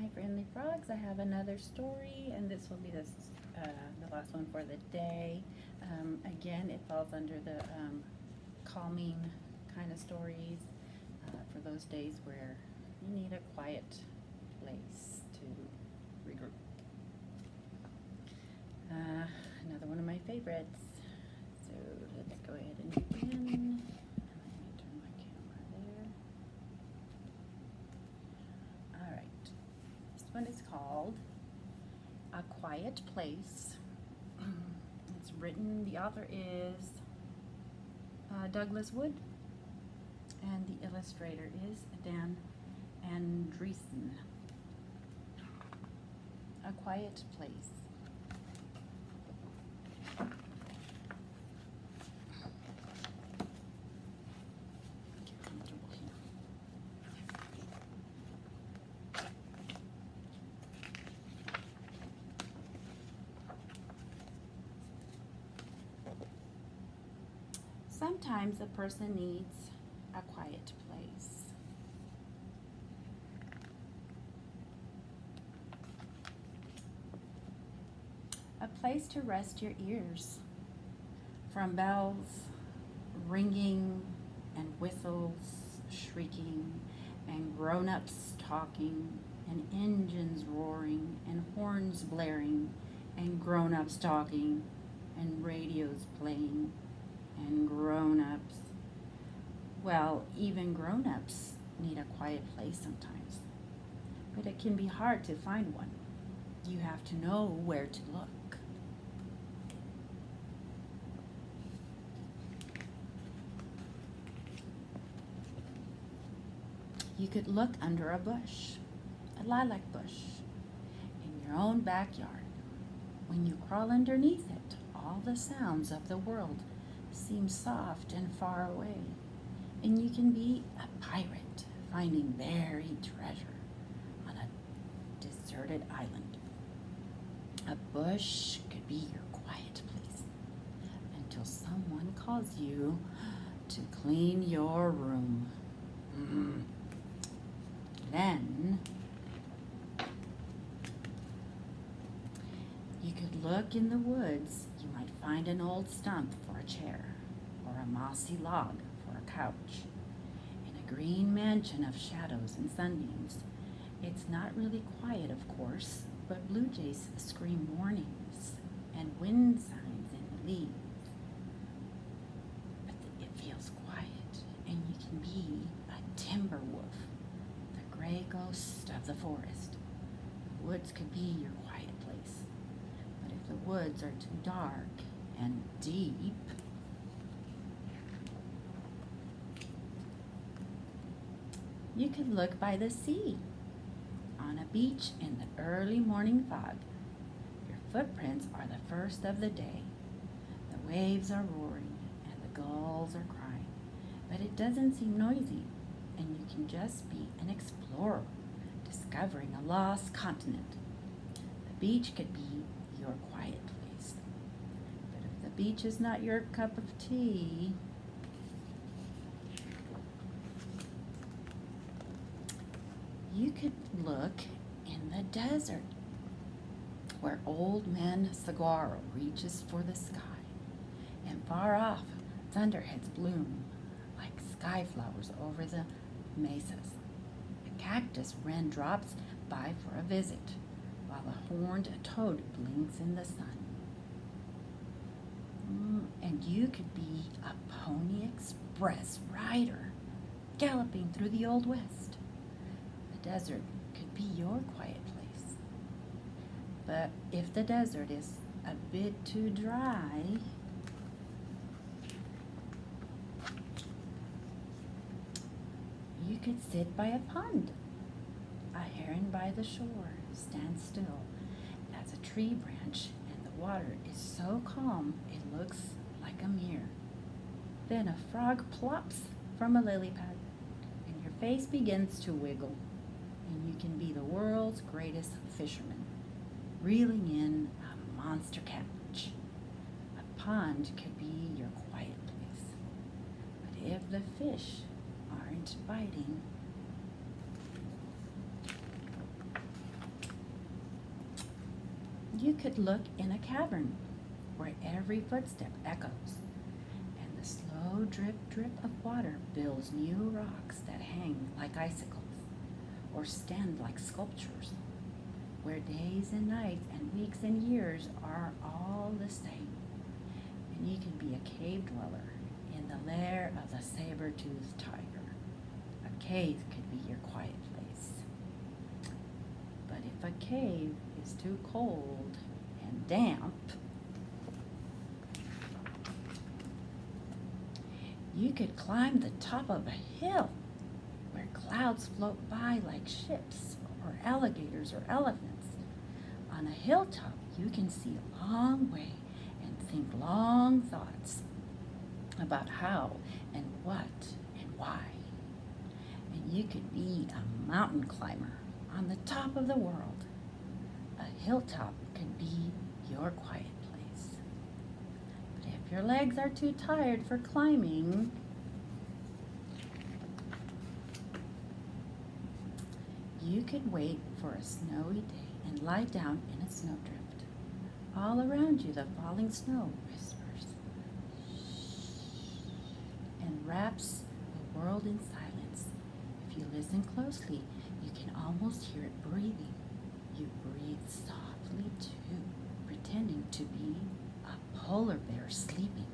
Hi, friendly frogs. I have another story, and this will be the last one for the day. Again, it falls under the calming kind of stories for those days where you need a quiet place to regroup. Another one of my favorites. So let's go ahead and begin. Let me turn my camera there. All right. This one is called A Quiet Place. It's written, the author is Douglas Wood, and the illustrator is Dan Andreessen. A Quiet Place. Get comfortable here. Sometimes a person needs a quiet place. A place to rest your ears from bells ringing and whistles shrieking and grown-ups talking and engines roaring and horns blaring and grown-ups talking and radios playing and grown-ups. Well, even grown-ups need a quiet place sometimes, but it can be hard to find one. You have to know where to look. You could look under a bush, a lilac bush, in your own backyard. When you crawl underneath it, all the sounds of the world seem soft and far away, and you can be a pirate finding buried treasure on a deserted island. A bush could be your quiet place until someone calls you to clean your room. Then you could look in the woods. You might find an old stump for a chair or a mossy log for a couch. In a green mansion of shadows and sunbeams, it's not really quiet, of course, but blue jays scream warnings and wind signs in the leaves. But it feels quiet, and you can be a timber wolf, the gray ghost of the forest. The woods could be your quiet place, but if the woods are too dark and deep, you could look by the sea, on a beach in the early morning fog. Your footprints are the first of the day. The waves are roaring and the gulls are crying, but it doesn't seem noisy, and you can just be an explorer, discovering a lost continent. The beach could be your quiet place, but if the beach is not your cup of tea, you could look in the desert, where old man saguaro reaches for the sky, and far off thunderheads bloom like sky flowers over the mesas. A cactus wren drops by for a visit, while a horned toad blinks in the sun. And you could be a Pony Express rider, galloping through the Old West. The desert could be your quiet place. But if the desert is a bit too dry, you could sit by a pond. A heron by the shore stands still as a tree branch, and the water is so calm it looks like a mirror. Then a frog plops from a lily pad, and your face begins to wiggle, and you can be the world's greatest fisherman, reeling in a monster catch. A pond could be your quiet place, but if the fish aren't biting, You could look in a cavern where every footstep echoes, and the slow drip drip of water builds new rocks that hang like icicles or stand like sculptures, where days and nights and weeks and years are all the same. And you can be a cave dweller in the lair of the saber-toothed tiger. A cave could be your quiet place. But if a cave is too cold and damp, you could climb the top of a hill where clouds float by like ships or alligators or elephants. On a hilltop, you can see a long way and think long thoughts about how and what and why. And you could be a mountain climber on the top of the world. A hilltop could be your quiet place. But if your legs are too tired for climbing, you could wait for a snowy day and lie down in a snowdrift. All around you, the falling snow whispers and wraps the world in silence. If you listen closely, you can almost hear it breathing. You breathe softly too, pretending to be a polar bear sleeping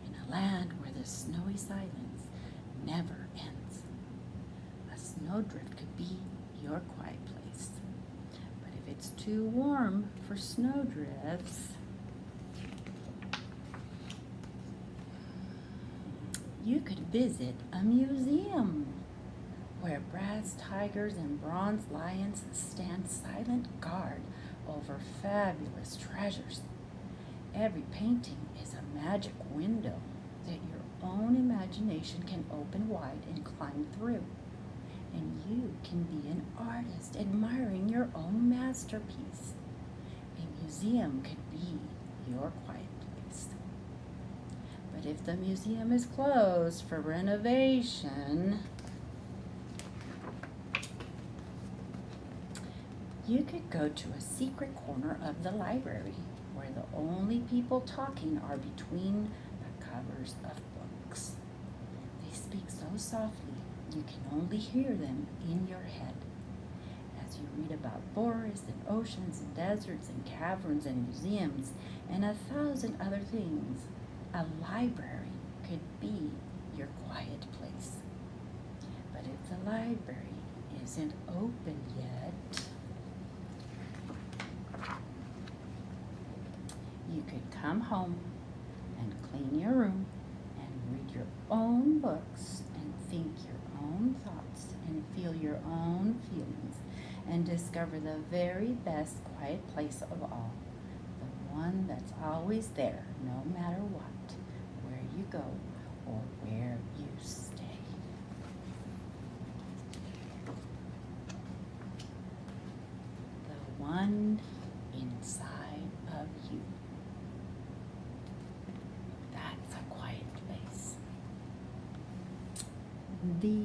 in a land where the snowy silence never ends. A snowdrift could be your quiet place. But if it's too warm for snowdrifts, you could visit a museum where brass tigers and bronze lions stand silent guard over fabulous treasures. Every painting is a magic window that your own imagination can open wide and climb through. And you can be an artist admiring your own masterpiece. A museum could be your quiet place. But if the museum is closed for renovation, you could go to a secret corner of the library where the only people talking are between the covers of books. They speak so softly you can only hear them in your head. As you read about forests and oceans and deserts and caverns and museums and 1,000 other things, a library could be your quiet place. But if the library isn't open yet, you could come home and clean your room and read your own books and think your own thoughts and feel your own feelings and discover the very best quiet place of all, the one that's always there no matter what, where you go or where you stay. The one inside of you. That's a quiet place. The